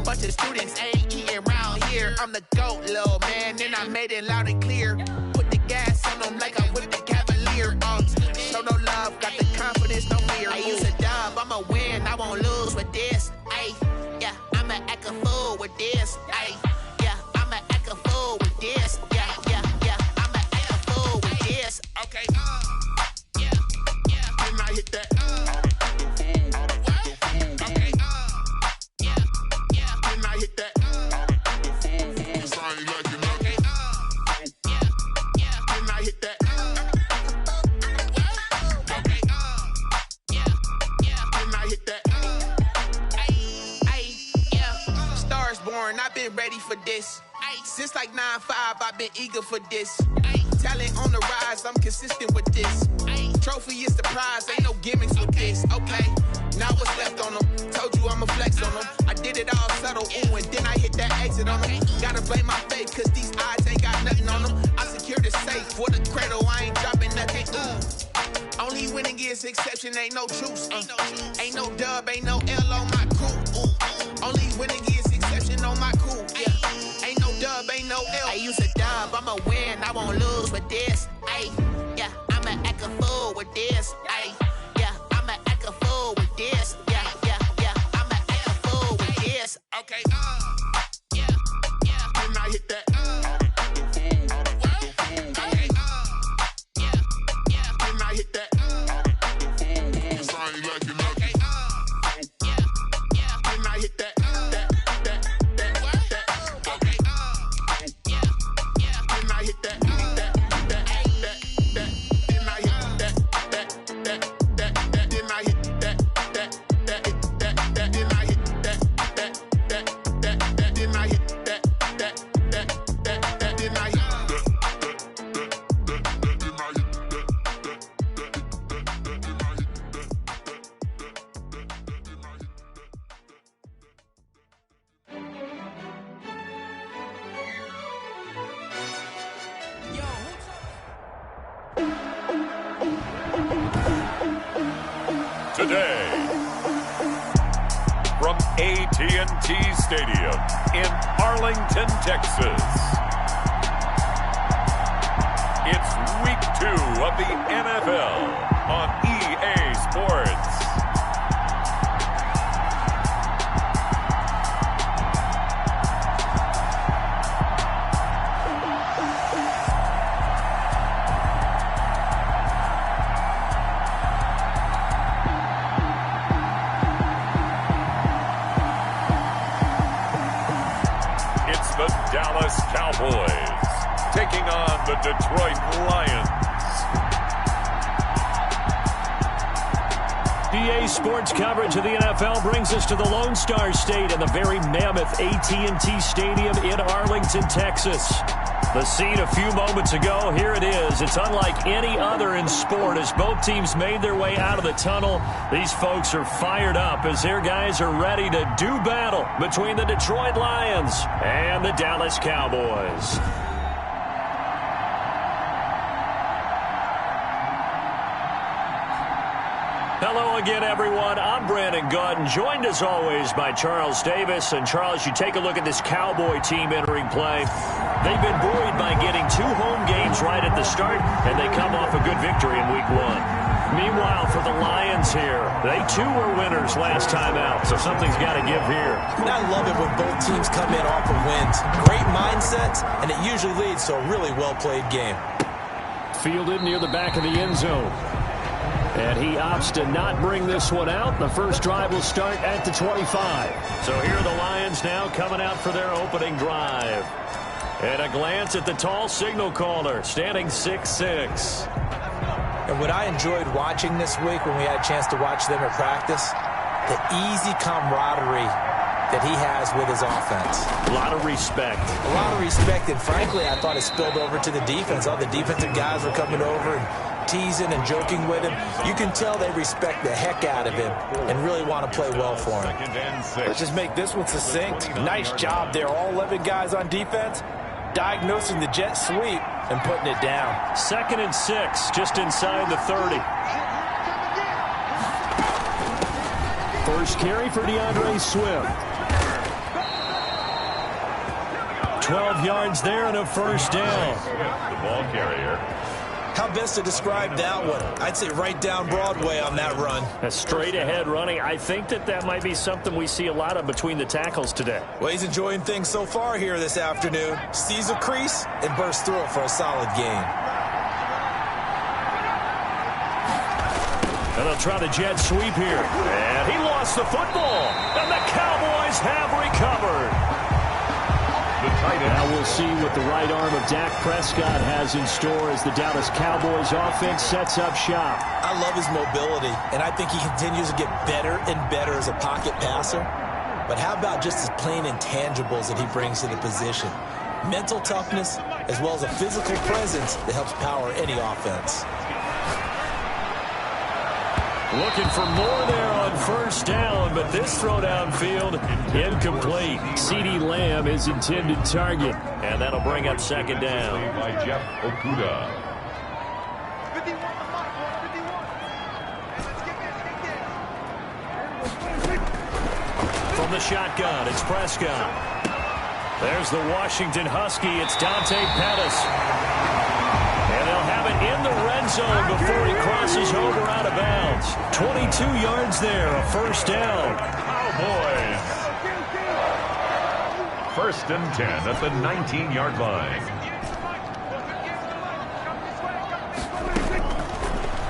bunch of students ain't eating around here. I'm the GOAT, little man, and I made it loud and clear. Put the gas on them like I'm with the Cavalier. Show no love, got the confidence, no fear. I use a dub, I'ma win, I won't lose with this. Ay, yeah, I'ma act a fool with this. Ay, yeah, I'ma act a fool with this. Yeah, yeah, yeah, I'ma act a fool with this. Okay, yeah, yeah, and I hit that. Okay, yeah, yeah, and I hit that. I've been ready for this. Since like 9-5, I've been eager for this. Talent on the rise, I'm consistent with this. Trophy is the prize, ain't no gimmicks with this. Okay, now what's left on them? Told you I'ma flex on them. I did it all subtle, ooh, and then I hit that exit on them. Gotta blame my faith, cause these odds ain't got nothing on them. I secured the safe for the cradle, I ain't dropping nothing. Only winning is exception, ain't no truce. Ain't no dub, ain't no L on my crew. Only winning is exception on my cool, yeah. Ain't no dub, ain't no L. I use a dub, I'ma win, I won't lose with this. Ay, yeah, I'ma act a fool with this. Ay, yeah, I'ma act a fool with this. Yeah, yeah, yeah, I'ma act a fool with this. Okay, yeah, yeah, and I hit that. Okay, yeah, yeah, and I hit that. Today, from AT&T Stadium in Arlington, Texas, it's Week 2 of the NFL on EA Sports. The Dallas Cowboys taking on the Detroit Lions. EA Sports coverage of the NFL brings us to the Lone Star State and the very mammoth AT&T Stadium in Arlington, Texas. The scene a few moments ago, here it is. It's unlike any other in sport as both teams made their way out of the tunnel. These folks are fired up as their guys are ready to do battle between the Detroit Lions and the Dallas Cowboys. Hello again, everyone. I'm Brandon Gunn, joined as always by Charles Davis. And Charles, you take a look at this Cowboy team entering play. They've been buoyed by getting 2 home games right at the start, and they come off a good victory in Week 1. Meanwhile, for the Lions here, they too were winners last time out, so something's got to give here. And I love it when both teams come in off of wins. Great mindsets, and it usually leads to a really well-played game. Fielded near the back of the end zone. And he opts to not bring this one out. The first drive will start at the 25. So here are the Lions now coming out for their opening drive. And a glance at the tall signal caller, standing 6'6". And what I enjoyed watching this week when we had a chance to watch them at practice, the easy camaraderie that he has with his offense. A lot of respect. A lot of respect, and frankly, I thought it spilled over to the defense. All the defensive guys were coming over and teasing and joking with him. You can tell they respect the heck out of him and really want to play well for him. Let's just make this one succinct. Nice job there. All 11 guys on defense diagnosing the jet sweep and putting it down. 2nd and 6, just inside the 30. First carry for DeAndre Swift. 12 yards there and a first down. The ball carrier. How best to describe that one? I'd say right down Broadway on that run. A straight ahead running. I think that might be something we see a lot of between the tackles today. Well, he's enjoying things so far here this afternoon. Sees a crease and bursts through it for a solid gain. And they'll try the jet sweep here. And he lost the football. And the Cowboys have recovered. Now we'll see what the right arm of Dak Prescott has in store as the Dallas Cowboys offense sets up shop. I love his mobility, and I think he continues to get better and better as a pocket passer. But how about just his plain intangibles that he brings to the position? Mental toughness, as well as a physical presence that helps power any offense. Looking for more there on first down, but this throw downfield incomplete. CeeDee Lamb is intended target, and that'll bring up second down. By Jeff Okudah. From the shotgun, it's Prescott. There's the Washington Husky. It's Dante Pettis. And they'll have it in the red zone before he crosses over out of bounds. 22 yards there, a first down. Cowboys. First and 10 at the 19-yard line.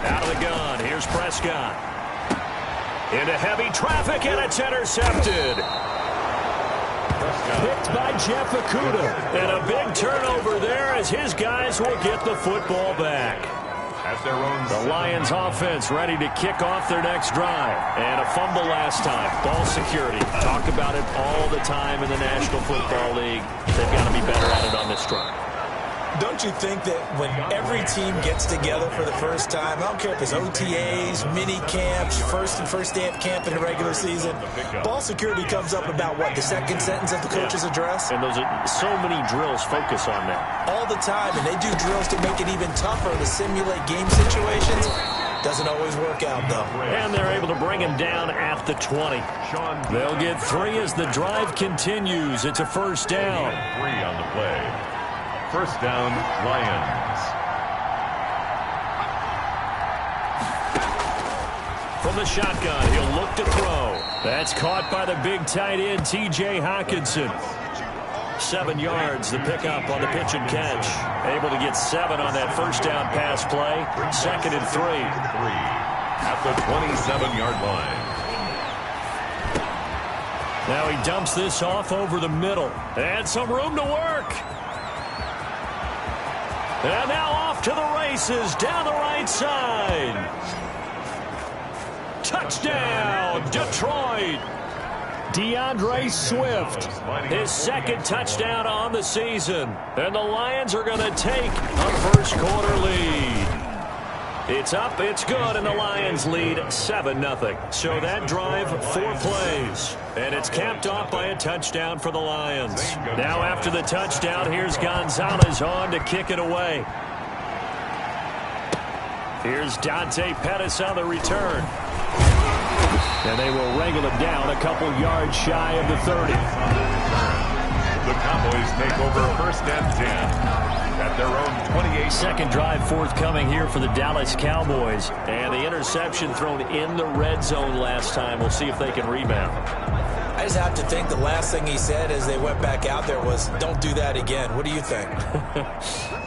Out of the gun, here's Prescott. Into heavy traffic, and it's intercepted. Picked by Jeff Okudah. And a big turnover there as his guys will get the football back. At their own The Lions offense ready to kick off their next drive. And a fumble last time. Ball security. Talk about it all the time in the National Football League. They've got to be better at it on this drive. Don't you think that when every team gets together for the first time, I don't care if it's OTAs, mini camps, first day of camp in the regular season, ball security comes up about, what, the second sentence of the coach's address? And those are so many drills focus on that. All the time, and they do drills to make it even tougher to simulate game situations. Doesn't always work out, though. And they're able to bring him down at the 20. They'll get 3 as the drive continues. It's a first down. 3 on the play. First down, Lions. From the shotgun, he'll look to throw. That's caught by the big tight end, T.J. Hockenson. 7 yards, the pickup on the pitch and catch. Able to get 7 on that first down pass play. Second and 3. At the 27-yard line. Now he dumps this off over the middle. And some room to work. And now off to the races down the right side. Touchdown, Detroit. DeAndre Swift, his second touchdown on the season. And the Lions are going to take a first-quarter lead. It's up, it's good, and the Lions lead 7-0. So that drive, 4 plays. And it's capped off by a touchdown for the Lions. Now after the touchdown, here's Gonzalez on to kick it away. Here's Dante Pettis on the return. And they will wrangle it down a couple yards shy of the 30. The Cowboys take over first and 10. At their own 28. Second drive forthcoming here for the Dallas Cowboys. And the interception thrown in the red zone last time. We'll see if they can rebound. I just have to think the last thing he said as they went back out there was, don't do that again. What do you think?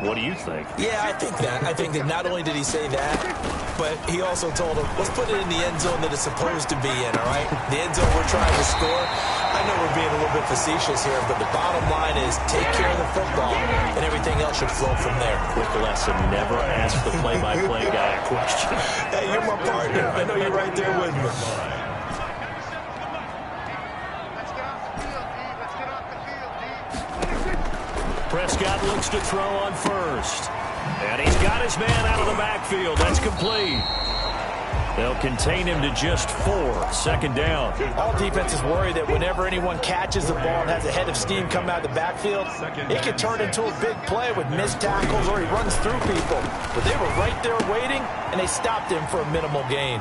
What do you think? Yeah, I think that. I think that not only did he say that, but he also told him, let's put it in the end zone that it's supposed to be in, all right? The end zone we're trying to score. I know we're being a little bit facetious here, but the bottom line is take care of the football, and everything else should flow from there. Quick lesson, never ask the play-by-play guy a question. Hey, you're my partner. I know you're right there with me. Prescott looks to throw on first. And he's got his man out of the backfield. That's complete. They'll contain him to just 4. Second down. All defenses worry that whenever anyone catches the ball and has a head of steam come out of the backfield, it can turn into a big play with missed tackles or he runs through people. But they were right there waiting, and they stopped him for a minimal gain.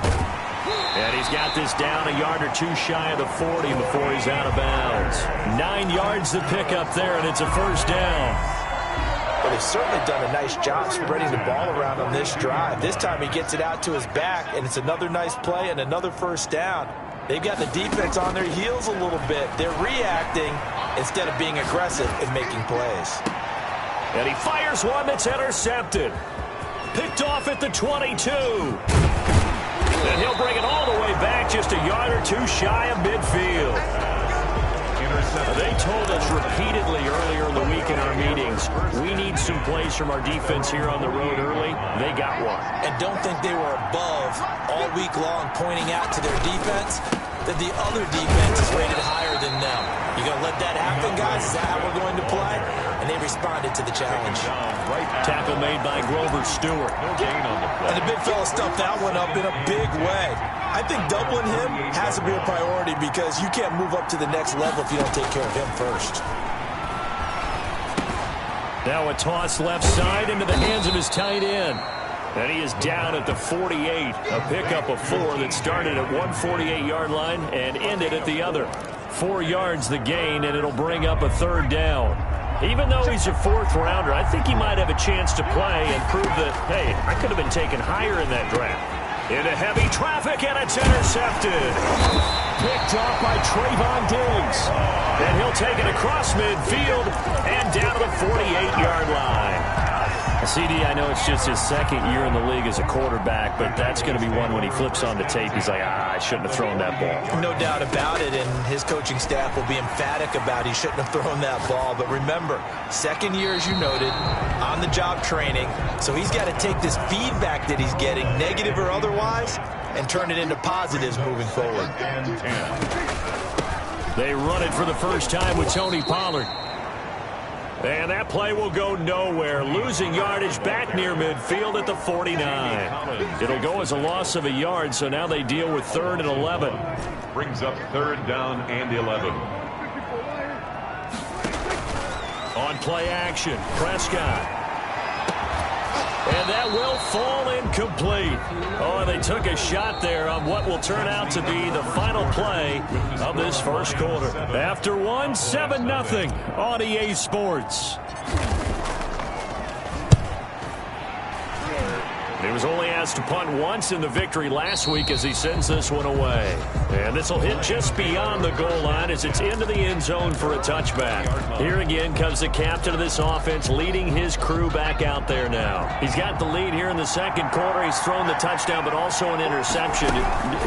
And he's got this down a yard or two shy of the 40 before he's out of bounds. 9 yards to pick up there, and it's a first down. Well, they've certainly done a nice job spreading the ball around on this drive. This time he gets it out to his back, and it's another nice play and another first down. They've got the defense on their heels a little bit. They're reacting instead of being aggressive and making plays. And he fires one that's intercepted. Picked off at the 22. And he'll bring it all the way back just a yard or two shy of midfield. They told us repeatedly earlier in the week in our meetings, we need some plays from our defense here on the road early. They got one. And don't think they were above all week long pointing out to their defense that the other defense is rated higher than them. You going to let that happen, guys? Is that how we're going to play? And they responded to the challenge. Tackle made by Grover Stewart. And the big fella stuffed that one up in a big way. I think doubling him has to be a priority because you can't move up to the next level if you don't take care of him first. Now a toss left side into the hands of his tight end. And he is down at the 48. A pickup of 4 that started at 148-yard line and ended at the other. 4 yards the gain, and it'll bring up a third down. Even though he's a 4th rounder, I think he might have a chance to play and prove that, hey, I could have been taken higher in that draft. Into heavy traffic, and it's intercepted. Picked off by Trayvon Diggs. And he'll take it across midfield and down to the 48-yard line. CD, I know it's just his 2nd year in the league as a quarterback, but that's going to be one when he flips on the tape. He's like, I shouldn't have thrown that ball. No doubt about it, and his coaching staff will be emphatic about he shouldn't have thrown that ball. But remember, 2nd year, as you noted, on-the-job training. So he's got to take this feedback that he's getting, negative or otherwise, and turn it into positives moving forward. They run it for the first time with Tony Pollard. And that play will go nowhere. Losing yardage back near midfield at the 49. It'll go as a loss of a yard, so now they deal with 3rd and 11. Brings up 3rd down and 11. On play action, Prescott. And that will fall incomplete. Oh, and they took a shot there on what will turn out to be the final play of this first quarter. After 7-0 on EA Sports. He was only asked to punt once in the victory last week as he sends this one away. And this will hit just beyond the goal line as it's into the end zone for a touchback. Here again comes the captain of this offense leading his crew back out there now. He's got the lead here in the 2nd quarter. He's thrown the touchdown, but also an interception.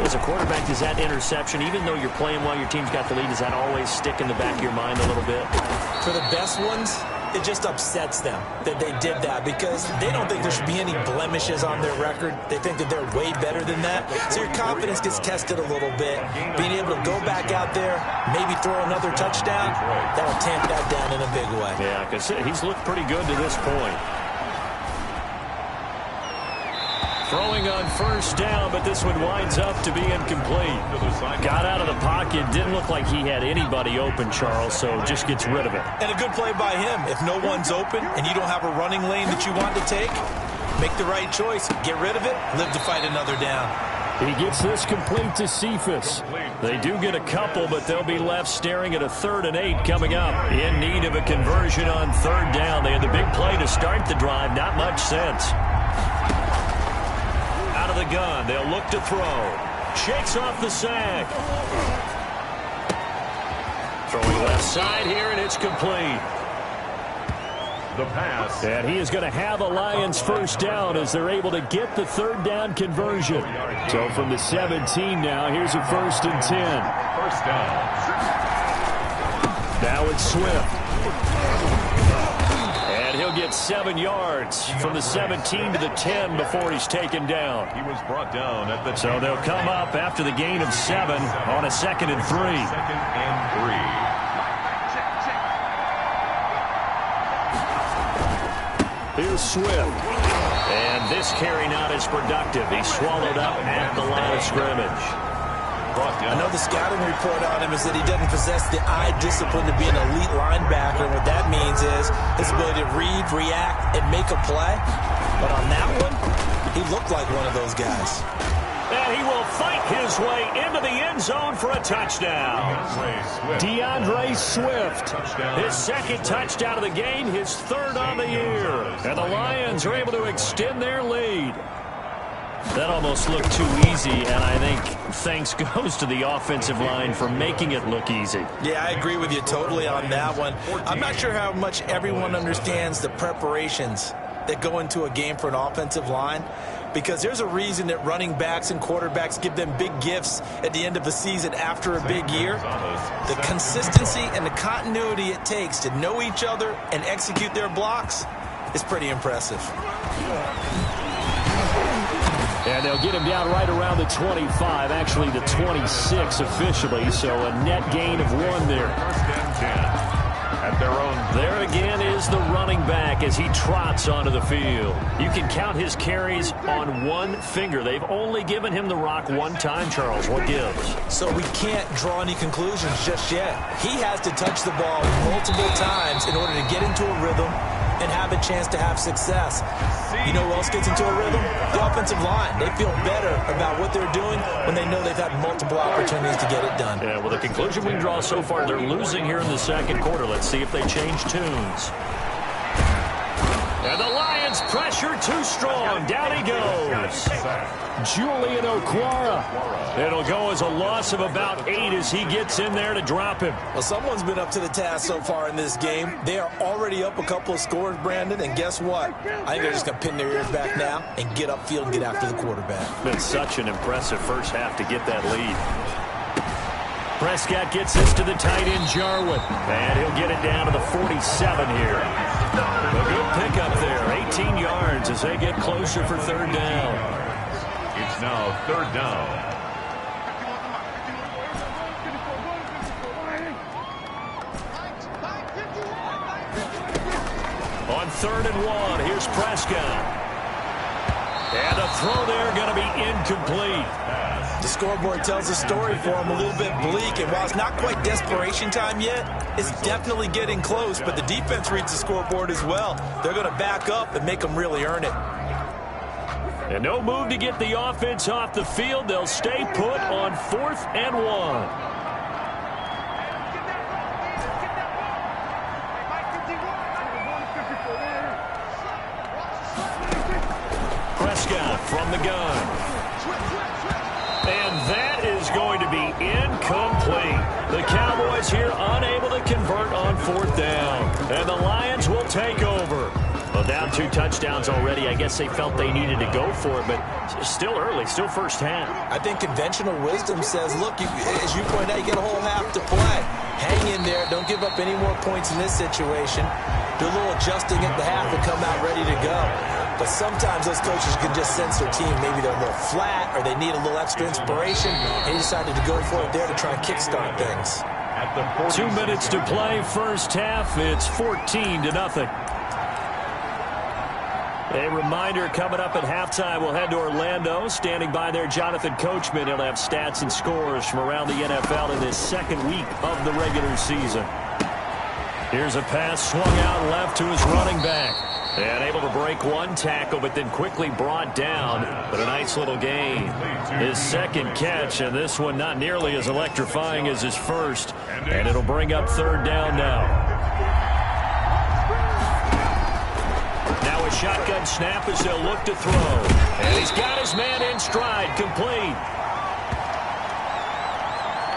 As a quarterback, does that interception, even though you're playing while your team's got the lead, does that always stick in the back of your mind a little bit? For the best ones, it just upsets them that they did that because they don't think there should be any blemishes on their record. They think that they're way better than that. So your confidence gets tested a little bit. Being able to go back out there, maybe throw another touchdown, that'll tamp that down in a big way. Yeah, because he's looked pretty good to this point. Throwing on first down, but this one winds up to be incomplete. Got out of the pocket. Didn't look like he had anybody open, Charles, so just gets rid of it. And a good play by him. If no one's open and you don't have a running lane that you want to take, make the right choice. Get rid of it. Live to fight another down. He gets this complete to Cephas. They do get a couple, but they'll be left staring at a 3rd and 8 coming up. In need of a conversion on 3rd down. They had the big play to start the drive. Not much sense. Out of the gun. They'll look to throw. Shakes off the sack. Throwing left side here, and it's complete. The pass. And he is going to have a Lions first down as they're able to get the 3rd down conversion. So from the 17 now, here's a 1st and 10. First down. Now it's Swift. And he'll get 7 yards from the 17 to the 10 before he's taken down. He was brought down at the... So they'll come up after the gain of 7 on a 2nd and 3. 2nd and 3. Here's Swift. And this carry not as productive. He's swallowed up at the line of scrimmage. I know the scouting report on him is that he doesn't possess the eye discipline to be an elite linebacker. And what that means is his ability to read, react, and make a play. But on that one, he looked like one of those guys. And he will fight his way into the end zone for a touchdown. DeAndre Swift, his second touchdown of the game, his third on the year. And the Lions are able to extend their lead. That almost looked too easy, and I think thanks goes to the offensive line for making it look easy. Yeah, I agree with you totally on that one. I'm not sure how much everyone understands the preparations that go into a game for an offensive line, because there's a reason that running backs and quarterbacks give them big gifts at the end of the season after a big year. The consistency and the continuity it takes to know each other and execute their blocks is pretty impressive. And they'll get him down right around the 25, actually the 26 officially, so a net gain of 1 there. At their own. There again is the running back as he trots onto the field. You can count his carries on one finger. They've only given him the rock one time, Charles. What gives? So we can't draw any conclusions just yet. He has to touch the ball multiple times in order to get into a rhythm and have a chance to have success. You know who else gets into a rhythm? The offensive line. They feel better about what they're doing when they know they've had multiple opportunities to get it done. Yeah, well, the conclusion we can draw so far, they're losing here in the second quarter. Let's see if they change tunes. And the Lions pressure too strong. Down he goes. Julian Okwara. It'll go as a loss of about 8 as he gets in there to drop him. Well, someone's been up to the task so far in this game. They are already up a couple of scores, Brandon, and guess what? I think they're just going to pin their ears back now and get upfield and get after the quarterback. Been such an impressive first half to get that lead. Prescott gets this to the tight end, Jarwin. And he'll get it down to the 47 here. A good pickup there, 18 yards as they get closer for third down. It's now third down. On 3rd and 1, here's Prescott. And a throw there going to be incomplete. The scoreboard tells a story for him, a little bit bleak, and while it's not quite desperation time yet, it's definitely getting close, but the defense reads the scoreboard as well. They're going to back up and make them really earn it. And no move to get the offense off the field. They'll stay put on 4th and 1. Prescott from the gun. And that is going to be incomplete. The Cowboys here unable to convert on 4th down. And the Lions will take over. Well, down 2 touchdowns already. I guess they felt they needed to go for it, but still early, still first half. I think conventional wisdom says, look, as you point out, you get a whole half to play. Hang in there. Don't give up any more points in this situation. Do a little adjusting at the half and come out ready to go. But sometimes those coaches can just sense their team. Maybe they're a little flat or they need a little extra inspiration. And he decided to go for it there to try and kickstart things. 2 minutes to play, first half. It's 14-0. A reminder coming up at halftime, we'll head to Orlando. Standing by there, Jonathan Coachman. He'll have stats and scores from around the NFL in this second week of the regular season. Here's a pass swung out left to his running back. And able to break one tackle, but then quickly brought down. But a nice little gain. His second catch, and this one not nearly as electrifying as his first. And it'll bring up 3rd down now. Now a shotgun snap as they'll look to throw. And he's got his man in stride, complete.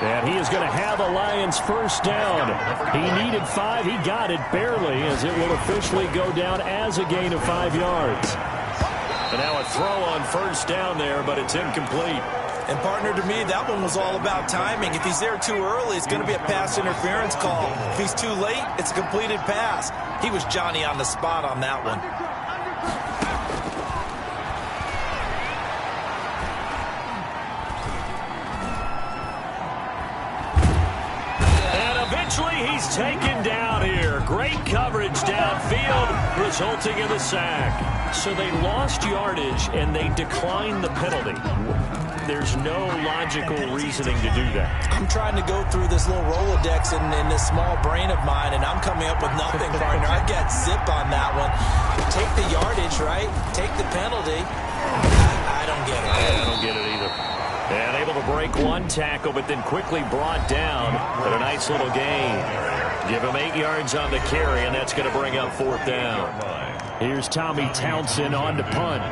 And he is going to have a Lions first down. He needed 5. He got it barely as it will officially go down as a gain of 5 yards. And now a throw on first down there, but it's incomplete. And partner, to me, that one was all about timing. If he's there too early, it's going to be a pass interference call. If he's too late, it's a completed pass. He was Johnny on the spot on that one. He's taken down here. Great coverage downfield, resulting in the sack. So they lost yardage, and they declined the penalty. there's no logical reasoning to do that. I'm trying to go through this little Rolodex in this small brain of mine, and I'm coming up with nothing, partner. I got zip on that one. Take the yardage, right? Take the penalty. I don't get it. I don't get it either. And able to break one tackle, but then quickly brought down. But a nice little gain. Give him 8 yards on the carry, and that's going to bring up 4th down. Here's Tommy Townsend on to punt.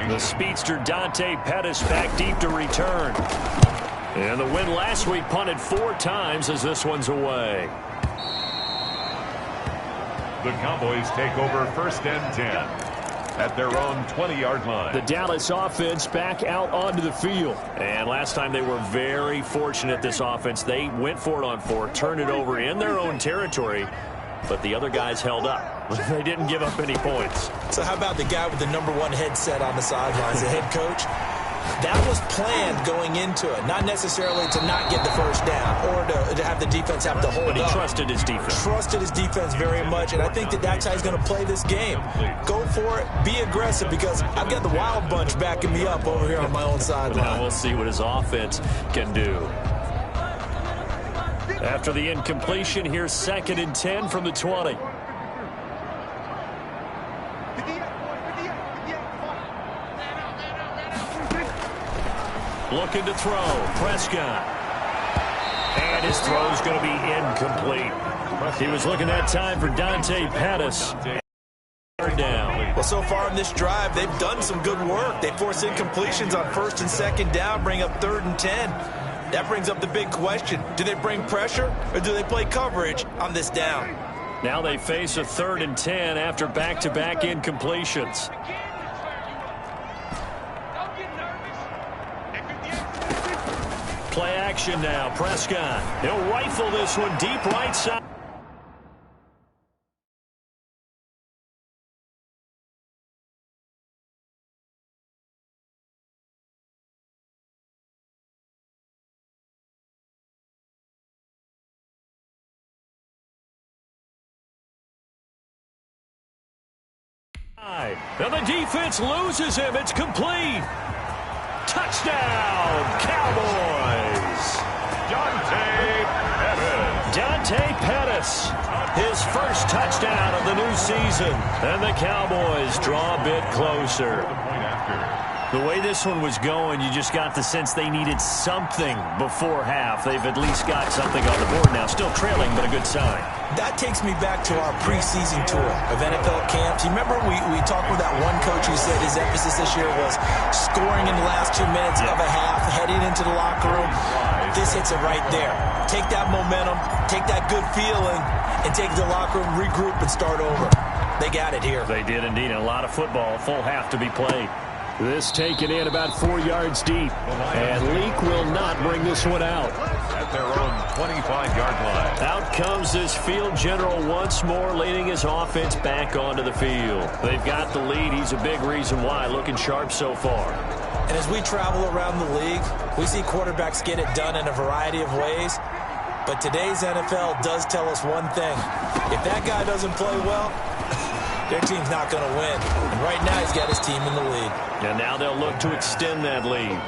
The speedster Dante Pettis back deep to return. And the win last week punted 4 times as this one's away. The Cowboys take over 1st and 10 at their own 20-yard line. The Dallas offense back out onto the field. And last time they were very fortunate, this offense. They went for it on 4, turned it over in their own territory, but the other guys held up. They didn't give up any points. So how about the guy with the #1 headset on the sidelines, the head coach? That was planned going into it, not necessarily to not get the first down or to have the defense have to hold up. But he trusted his defense. Trusted his defense very much, and I think that's how he's going to play this game. Go for it. Be aggressive, because I've got the wild bunch backing me up over here on my own sideline. Now we'll see what his offense can do. After the incompletion, here's 2nd and 10 from the 20. Looking to throw. Prescott. And his throw's going to be incomplete. He was looking that time for Dante Pettis. Down. Well, so far in this drive, they've done some good work. They force incompletions on 1st and 2nd down, bring up 3rd and 10. That brings up the big question. Do they bring pressure, or do they play coverage on this down? Now they face a 3rd and 10 after back-to-back incompletions. Play action now. Prescott. He'll rifle this one deep right side. And the defense loses him. It's complete. Touchdown, Cowboys. Dante Pettis, his first touchdown of the new season. And the Cowboys draw a bit closer. The way this one was going, you just got the sense they needed something before half. They've at least got something on the board now. Still trailing, but a good sign. That takes me back to our preseason tour of NFL camps. You remember we talked with that one coach who said his emphasis this year was scoring in the last 2 minutes of a half, heading into the locker room. This hits it right there. Take that momentum, take that good feeling, and take it to the locker room, regroup, and start over. They got it here. They did indeed. A lot of football, full half to be played. This taken in about 4 yards deep. And Leak will not bring this one out. At their own 25-yard line. Out comes this field general once more, leading his offense back onto the field. They've got the lead. He's a big reason why. Looking sharp so far. And as we travel around the league, we see quarterbacks get it done in a variety of ways. But today's NFL does tell us one thing. If that guy doesn't play well, their team's not going to win. And right now, he's got his team in the lead. And now they'll look to extend that lead.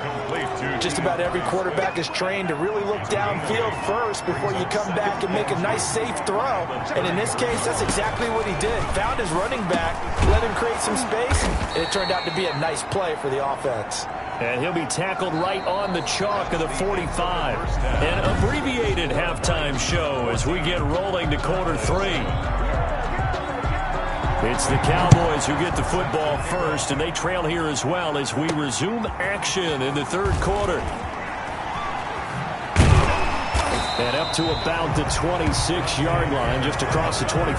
Just about every quarterback is trained to really look downfield first before you come back and make a nice, safe throw. And in this case, that's exactly what he did. Found his running back, let him create some space, and it turned out to be a nice play for the offense. And he'll be tackled right on the chalk of the 45. An abbreviated halftime show as we get rolling to quarter 3. It's the Cowboys who get the football first, and they trail here as well as we resume action in the 3rd quarter. And up to about the 26-yard line, just across the 25.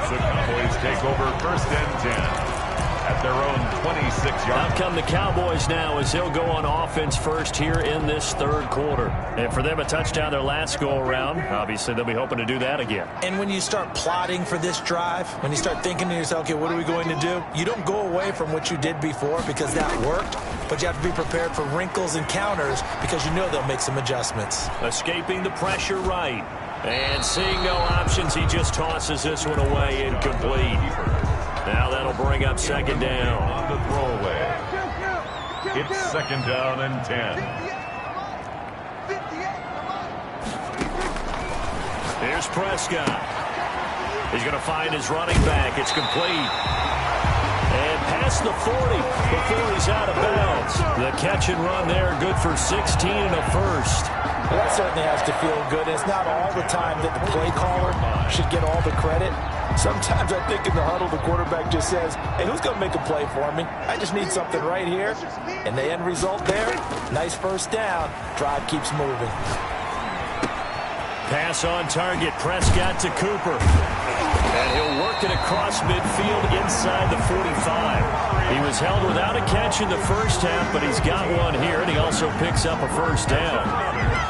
The Cowboys take over 1st and 10. At their own 26-yard. Out come the Cowboys now as they'll go on offense first here in this 3rd quarter. And for them, a touchdown their last go-around. Obviously, they'll be hoping to do that again. And when you start plotting for this drive, when you start thinking to yourself, okay, what are we going to do? You don't go away from what you did before because that worked, but you have to be prepared for wrinkles and counters because you know they'll make some adjustments. Escaping the pressure right. And seeing no options, he just tosses this one away incomplete. Now that'll bring up 2nd down. On the throwaway. It's second down and 10. Here's Prescott. He's going to find his running back. It's complete. And past the 40 before he's out of bounds. The catch and run there, good for 16 and a first. Well, that certainly has to feel good. It's not all the time that the play caller should get all the credit. Sometimes I think in the huddle, the quarterback just says, hey, who's going to make a play for me? I just need something right here. And the end result there, nice first down. Drive keeps moving. Pass on target. Prescott to Cooper. And he'll work it across midfield inside the 45. He was held without a catch in the first half, but he's got one here, and he also picks up a first down.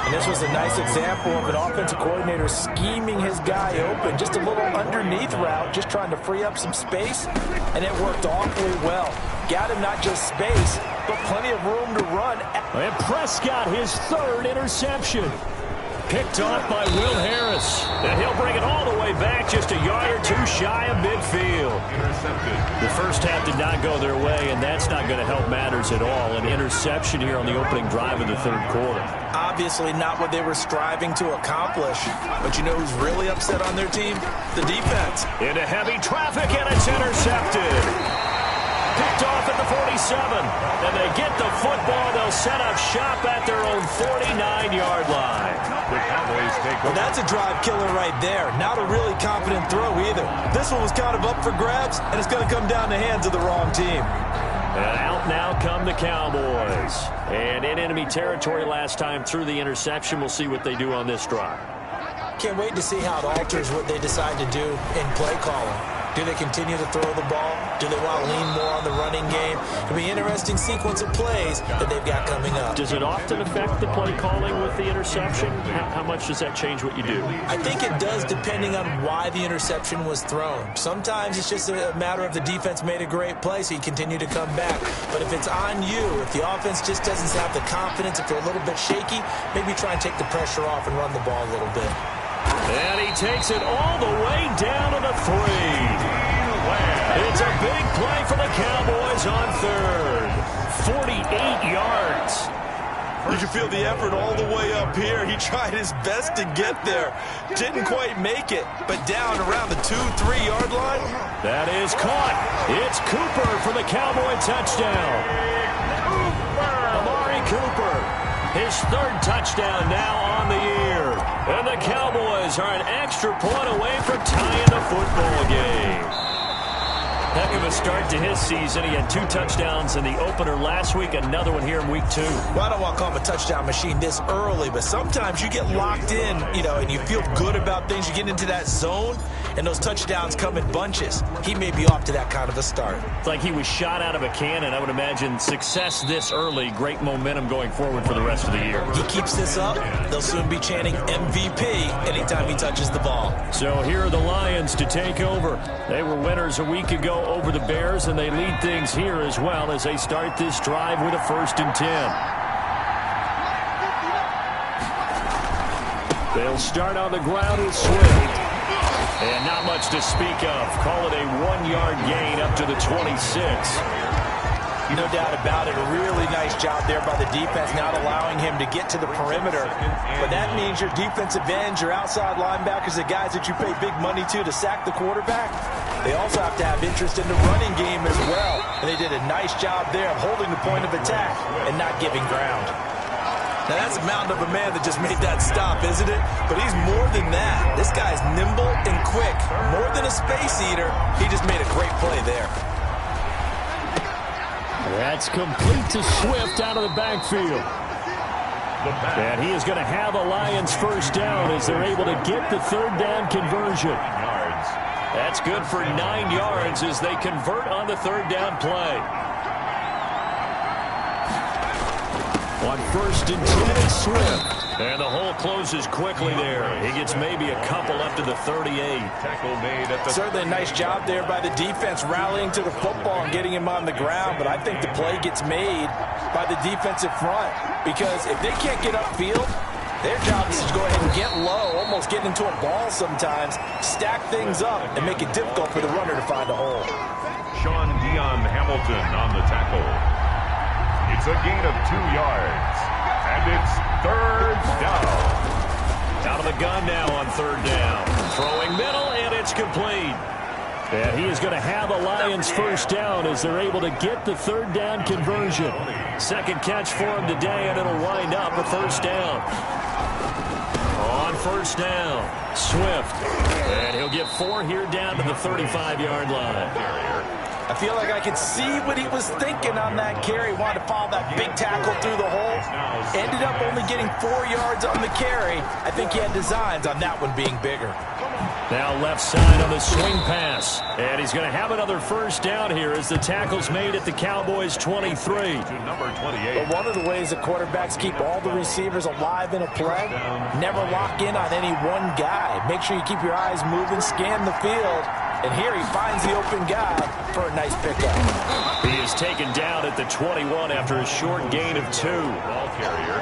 And this was a nice example of an offensive coordinator scheming his guy open. Just a little underneath route, just trying to free up some space, and it worked awfully well. Got him not just space, but plenty of room to run. And Prescott, his third interception. Picked off by Will Harris. And he'll bring it all the way back, just a yard or two shy of midfield. Intercepted. The first half did not go their way, and that's not going to help matters at all. An interception here on the opening drive of the third quarter. Obviously not what they were striving to accomplish. But you know who's really upset on their team? The defense. Into heavy traffic, and it's intercepted. Picked off at the 47. And they get the football. They'll set up shop at their own 49-yard line. The Cowboys take over. Well, that's a drive killer right there. Not a really confident throw either. This one was kind of up for grabs, and it's going to come down the hands of the wrong team. And out now come the Cowboys. And in enemy territory last time through the interception. We'll see what they do on this drive. Can't wait to see how it alters what they decide to do in play calling. Do they continue to throw the ball? Do they want to lean more on the running game? It'll be an interesting sequence of plays that they've got coming up. Does it often affect the play calling with the interception? How much does that change what you do? I think it does, depending on why the interception was thrown. Sometimes it's just a matter of the defense made a great play, so you continue to come back. But if it's on you, if the offense just doesn't have the confidence, if they're a little bit shaky, maybe try and take the pressure off and run the ball a little bit. And he takes it all the way down to the 3. It's a big play for the Cowboys on third. 48 yards. You can feel the effort all the way up here. He tried his best to get there. Didn't quite make it, but down around the 2-3 yard line. That is caught. It's Cooper for the Cowboy touchdown. Amari Cooper, his third touchdown now on the year. And the Cowboys are an extra point away from tying the football game. Heck of a start to his season. He had 2 touchdowns in the opener last week, another one here in week 2. Well, I don't want to call him a touchdown machine this early, but sometimes you get locked in, and you feel good about things. You get into that zone, and those touchdowns come in bunches. He may be off to that kind of a start. It's like he was shot out of a cannon. I would imagine success this early, great momentum going forward for the rest of the year. He keeps this up, they'll soon be chanting MVP anytime he touches the ball. So here are the Lions to take over. They were winners a week ago over the Bears, and they lead things here as well as they start this drive with a 1st and 10. They'll start on the ground with Swift. And not much to speak of. Call it a 1-yard gain up to the 26. No doubt about it. A really nice job there by the defense, not allowing him to get to the perimeter. But that means your defensive ends, your outside linebackers, the guys that you pay big money to sack the quarterback, they also have to have interest in the running game as well. And they did a nice job there of holding the point of attack and not giving ground. Now, that's a mountain of a man that just made that stop, isn't it? But he's more than that. This guy's nimble and quick. More than a space eater, he just made a great play there. That's complete to Swift out of the backfield. And he is going to have a Lions first down as they're able to get the third down conversion. That's good for 9 yards as they convert on the third down play. On 1st and 10, it's Swift. And the hole closes quickly there. He gets maybe a couple up to the 38. Tackle made at the... Certainly a nice job there by the defense rallying to the football and getting him on the ground. But I think the play gets made by the defensive front. Because if they can't get upfield, their job is to go ahead and get low, almost get into a ball sometimes, stack things up, and make it difficult for the runner to find a hole. Sean Dion Hamilton on the tackle. It's a gain of 2 yards. And it's third down. Out of the gun now on third down. Throwing middle, and it's complete. And he is going to have a Lions first down as they're able to get the third down conversion. Second catch for him today, and it'll wind up a first down. On first down, Swift. And he'll get 4 here down to the 35-yard line. I feel like I could see what he was thinking on that carry. Wanted to follow that big tackle through the hole. Ended up only getting 4 yards on the carry. I think he had designs on that one being bigger. Now left side on the swing pass. And he's going to have another first down here as the tackle's made at the Cowboys' 23. To number 28. But one of the ways that quarterbacks keep all the receivers alive in a play, never lock in on any one guy. Make sure you keep your eyes moving, scan the field. And here he finds the open guy for a nice pickup. He is taken down at the 21 after a short gain of 2. Ball carrier.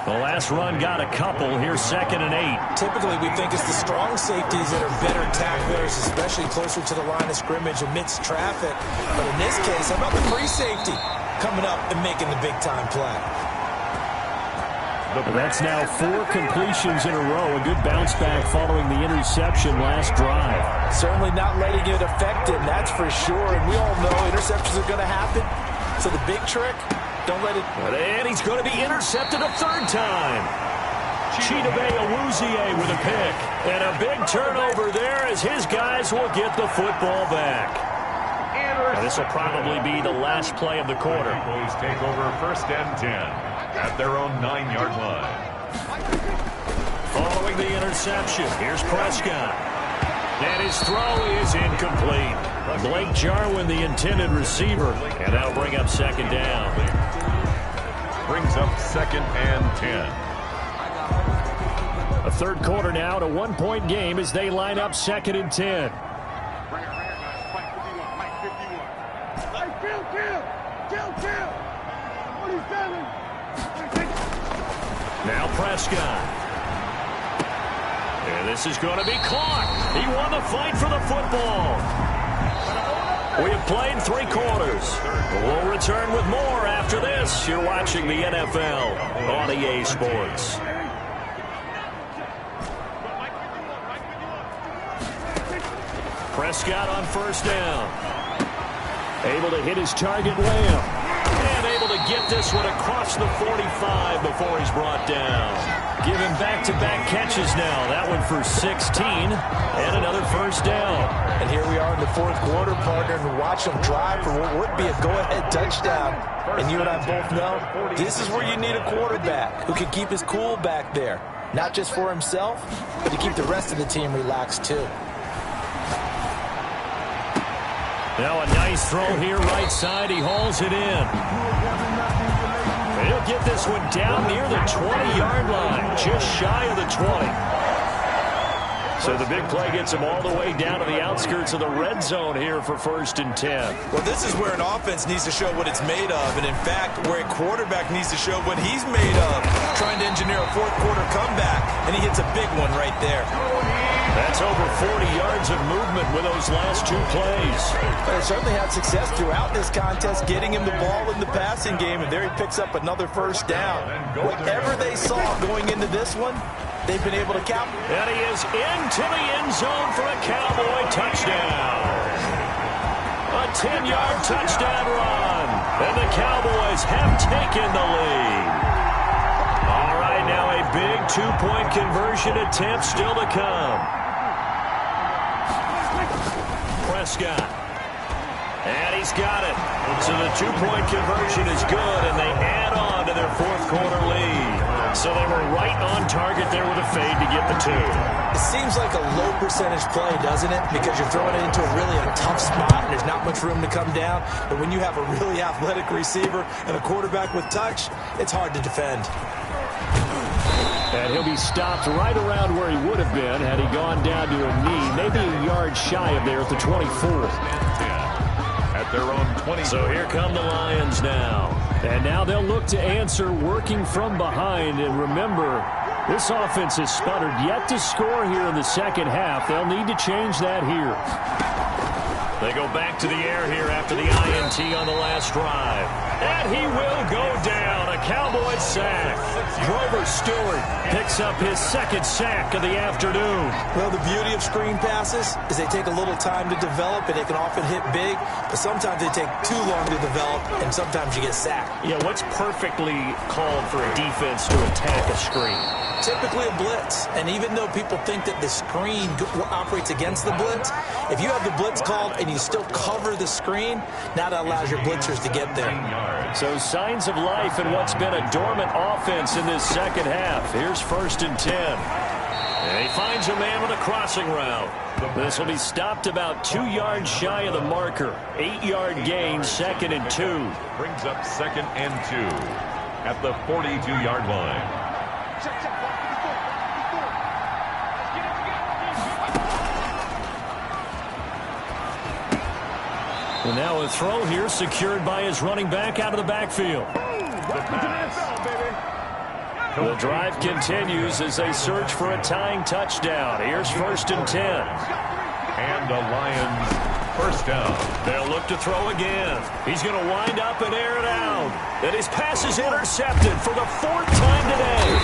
The last run got a couple. Here's 2nd and 8. Typically, we think it's the strong safeties that are better tacklers, especially closer to the line of scrimmage amidst traffic. But in this case, how about the free safety coming up and making the big-time play? That's now 4 completions in a row. A good bounce back following the interception last drive. Certainly not letting it affect him, that's for sure. And we all know interceptions are going to happen. So the big trick, don't let it... And he's going to be intercepted a third time. Chidobe Awuzie with a pick. And a big turnover there as his guys will get the football back. And this will probably be the last play of the quarter. Eagles take over 1st and 10 at their own 9-yard line. Following the interception, here's Prescott. And his throw is incomplete. Blake Jarwin, the intended receiver. And that'll bring up 2nd down. Brings up 2nd and 10. A third quarter now, to 1-point game as they line up 2nd and 10. Now Prescott. And this is going to be caught. He won the fight for the football. We have played 3 quarters. We'll return with more after this. You're watching the NFL on EA Sports. Prescott on first down. Able to hit his target, Lamb. And able to get this one across the 45 before he's brought down. Given back-to-back catches now. That one for 16 and another first down. And here we are in the 4th quarter, partner, and watch him drive for what would be a go-ahead touchdown. And you and I both know this is where you need a quarterback who can keep his cool back there. Not just for himself, but to keep the rest of the team relaxed too. Now a nice throw here right side. He hauls it in. He'll get this one down near the 20-yard line, just shy of the 20. So the big play gets him all the way down to the outskirts of the red zone here for 1st and 10. Well, this is where an offense needs to show what it's made of. And, in fact, where a quarterback needs to show what he's made of. Trying to engineer a 4th quarter comeback, and he hits a big one right there. That's over 40 yards of movement with those last 2 plays. They certainly had success throughout this contest, getting him the ball in the passing game, and there he picks up another first down. Whatever they saw going into this one, they've been able to count. And he is into the end zone for a Cowboy touchdown. A 10-yard touchdown run. And the Cowboys have taken the lead. All right, now a big 2-point conversion attempt still to come. Prescott. And he's got it. So the 2-point conversion is good, and they add on to their 4th quarter lead. So they were right on target there with a fade to get the 2. It seems like a low percentage play, doesn't it? Because you're throwing it into a tough spot, and there's not much room to come down. But when you have a really athletic receiver and a quarterback with touch, it's hard to defend. And he'll be stopped right around where he would have been had he gone down to a knee, maybe a yard shy of there at the 24. At their own 20. So here come the Lions now. And now they'll look to answer working from behind. And remember, this offense has sputtered yet to score here in the second half. They'll need to change that here. They go back to the air here after the INT on the last drive. And he will go down. A Cowboy sack. Grover Stewart picks up his second sack of the afternoon. Well, the beauty of screen passes is they take a little time to develop, and they can often hit big, but sometimes they take too long to develop, and sometimes you get sacked. Yeah, what's perfectly called for a defense to attack a screen? Typically a blitz, and even though people think that the screen operates against the blitz, if you have the blitz called and you still cover the screen, now that allows your blitzers to get there. So signs of life in what's been a dormant offense in this second half. Here's 1st and 10. And he finds a man with a crossing route. This will be stopped about 2 yards shy of the marker. 8-yard gain, 2nd and 2. Brings up 2nd and 2 at the 42-yard line. And now a throw here secured by his running back out of the backfield. The drive continues as they search for a tying touchdown. Here's 1st and 10. And the Lions first down. They'll look to throw again. He's going to wind up and air it out. And his pass is intercepted for the 4th time today.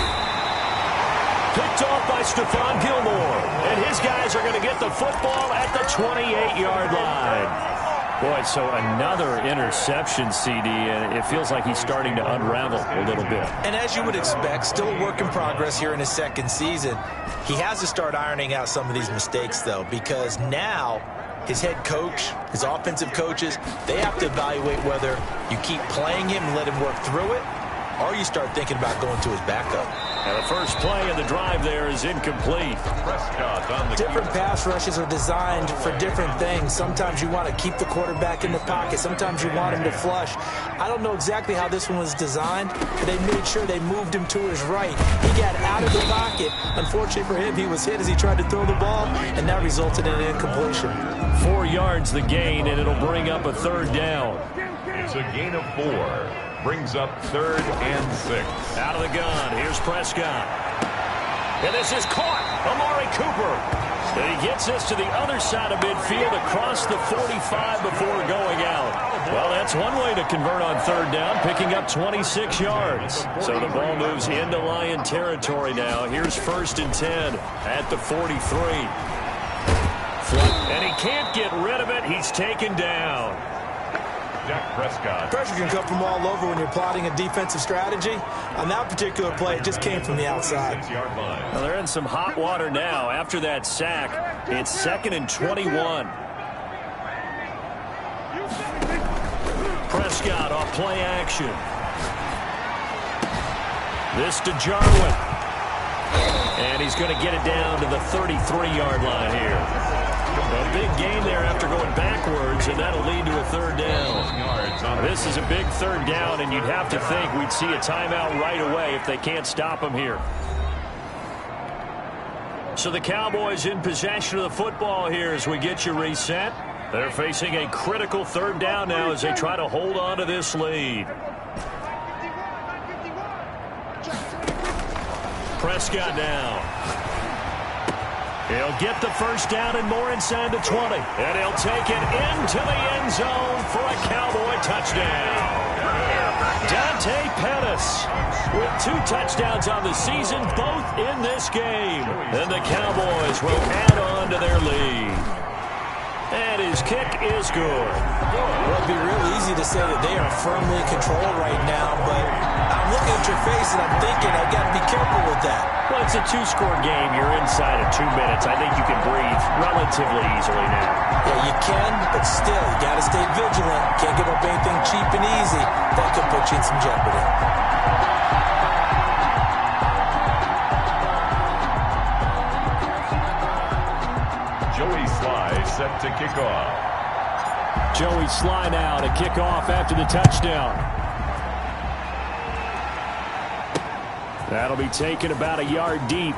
Picked off by Stephon Gilmore. And his guys are going to get the football at the 28-yard line. Boy, so another interception, CD, and it feels like he's starting to unravel a little bit. And as you would expect, still a work in progress here in his second season. He has to start ironing out some of these mistakes, though, because now his head coach, his offensive coaches, they have to evaluate whether you keep playing him and let him work through it, or you start thinking about going to his backup. And the first play of the drive there is incomplete. Prescott on the different pass rushes are designed for different things. Sometimes you want to keep the quarterback in the pocket. Sometimes you want him to flush. I don't know exactly how this one was designed, but they made sure they moved him to his right. He got out of the pocket. Unfortunately for him, he was hit as he tried to throw the ball, and that resulted in an incompletion. 4 yards the gain, and it'll bring up a 3rd down. It's a gain of 4. Brings up 3rd and 6. Out of the gun. Here's Prescott. And this is caught. Amari Cooper. And he gets this to the other side of midfield across the 45 before going out. Well, that's one way to convert on 3rd down, picking up 26 yards. So the ball moves into Lion territory now. Here's 1st and 10 at the 43. And he can't get rid of it. He's taken down. Dak Prescott. Pressure can come from all over when you're plotting a defensive strategy. On that particular play, it just came from the outside. Well, they're in some hot water now. After that sack, it's 2nd and 21. Prescott off play action. This to Jarwin. And he's going to get it down to the 33-yard line here. A big gain there after going backwards, and that'll lead to a 3rd down. This is a big 3rd down, and you'd have to think we'd see a timeout right away if they can't stop him here. So the Cowboys in possession of the football here as we get you reset. They're facing a critical 3rd down now as they try to hold on to this lead. Prescott down. He'll get the first down and more inside the 20. And he'll take it into the end zone for a Cowboy touchdown. Dante Pettis with 2 touchdowns on the season, both in this game. And the Cowboys will add on to their lead. And his kick is good. Well, it'd be real easy to say that they are firmly controlled right now, but I'm looking at your face and I'm thinking I've got to be careful with that. Well, it's a 2-score game. You're inside of 2 minutes. I think you can breathe relatively easily now. Yeah, you can, but still, you got to stay vigilant. Can't give up anything cheap and easy. That could put you in some jeopardy. Joey Sly set to kick off. Joey Sly now to kick off after the touchdown. That'll be taken about a yard deep.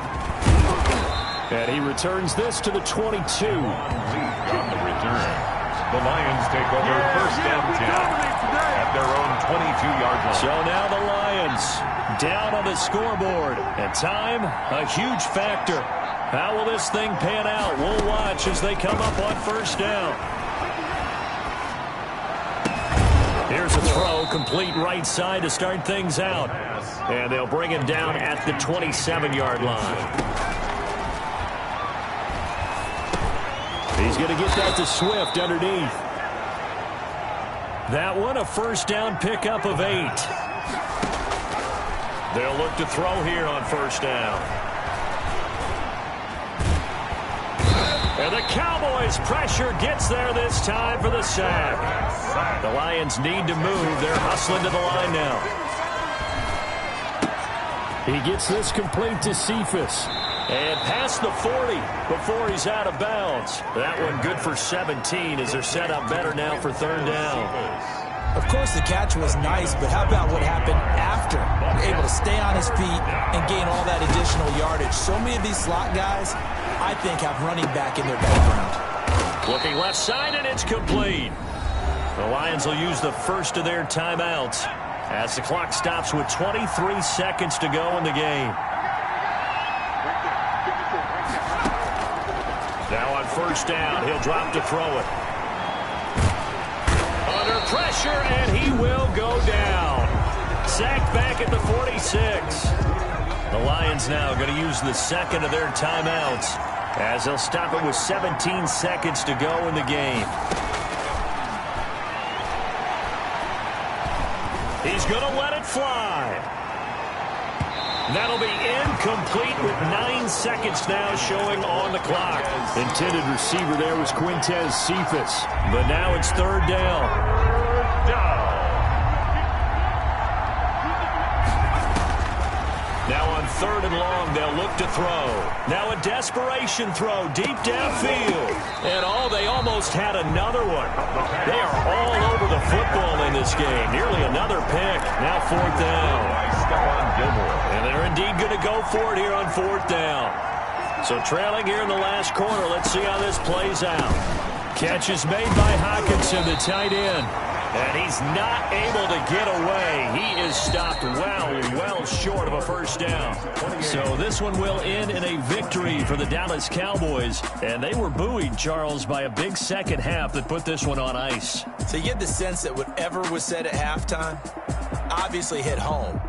And he returns this to the 22. On the return, the Lions take over 1st and 10 at their own 22-yard line. So now the Lions down on the scoreboard. And time, a huge factor. How will this thing pan out? We'll watch as they come up on 1st down. Here's a throw, complete right side to start things out. And they'll bring him down at the 27-yard line. He's going to get that to Swift underneath. That one a first down pickup of 8. They'll look to throw here on first down. And the Cowboys' pressure gets there this time for the sack. The Lions need to move. They're hustling to the line now. He gets this complete to Cephas. And past the 40 before he's out of bounds. That one good for 17 as they're set up better now for third down. Of course, the catch was nice, but how about what happened after? Able to stay on his feet and gain all that additional yardage. So many of these slot guys, I think, have running back in their background. Looking left side, and it's complete. The Lions will use the first of their timeouts as the clock stops with 23 seconds to go in the game. Now on first down, he'll drop to throw it. Under pressure, and he will go down. Sacked back at the 46. The Lions now going to use the second of their timeouts as they'll stop it with 17 seconds to go in the game. He's going to let it fly. That'll be incomplete with 9 seconds now showing on the clock. Intended receiver there was Quintez Cephas. But now it's third down. Now on third and long, they'll look to throw. Now a desperation throw deep downfield. And they almost had another one. They are all over the football in this game. Nearly another pick. Now fourth down. And they're indeed going to go for it here on fourth down. So trailing here in the last quarter. Let's see how this plays out. Catch is made by Hockenson, the tight end. And he's not able to get away. He is stopped well short of a first down. So this one will end in a victory for the Dallas Cowboys. And they were buoyed, Charles, by a big second half that put this one on ice. So you get the sense that whatever was said at halftime obviously hit home.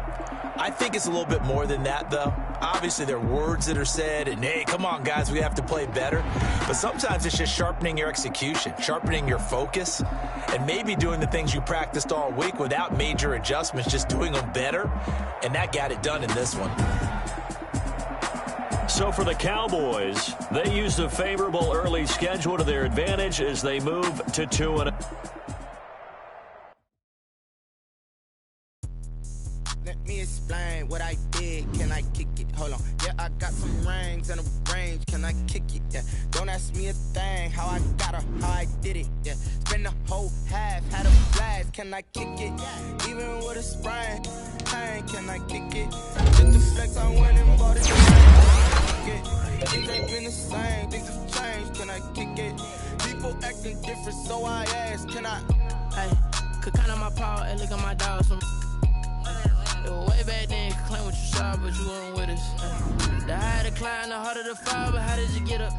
I think it's a little bit more than that, though. Obviously, there are words that are said, and, hey, come on, guys, we have to play better. But sometimes it's just sharpening your execution, sharpening your focus, and maybe doing the things you practiced all week without major adjustments, just doing them better. And that got it done in this one. So for the Cowboys, they use the favorable early schedule to their advantage as they move to 2-0. Let me explain what I did. Can I kick it? Hold on. Yeah, I got some rings and a range. Can I kick it? Yeah. Don't ask me a thing. How I got her, how I did it. Yeah. Spend the whole half, had a blast. Can I kick it? Even with a sprain. Pain, can I kick it? Just the flex, I went and bought it. Things ain't been the same. Things have changed. Can I kick it? People acting different, so I ask. Can I? Hey, could count on my power and look at my dogs from. It was way back then, claim what you saw, but you weren't with us. The higher the climb, the harder the fall, but how did you get up?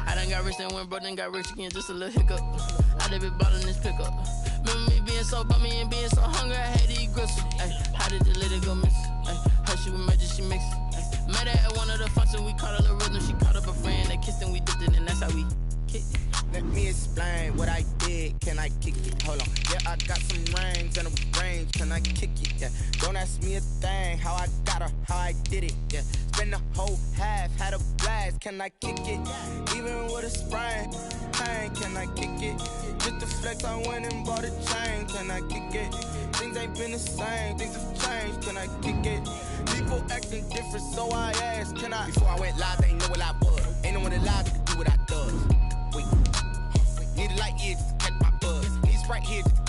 I done got rich, then went broke, then got rich again, just a little hiccup. I done been ballin' this pickup. Remember me being so bummy and being so hungry, I had to eat gristle. Ay, how did the little go miss? Ay, her she was major, she mixed. Met her at one of the functions, we caught a little rhythm. She caught up a friend, they kissed and we dipped it, and that's how we kicked it. Let me explain what I did. Can I kick it? Hold on. Yeah, I got some rings and a range. Can I kick it? Yeah. Don't ask me a thing. How I got her, how I did it. Yeah. Spend the whole half, had a blast. Can I kick it? Even with a sprain. Pain, can I kick it? Just the flex, I went and bought a chain. Can I kick it? Things ain't been the same. Things have changed. Can I kick it? People acting different, so I asked. Can I? Before I went live, they ain't know what I was. Ain't no one alive that could do what I does. Wait. Need a light here just to catch my buzz. Need Sprite here just to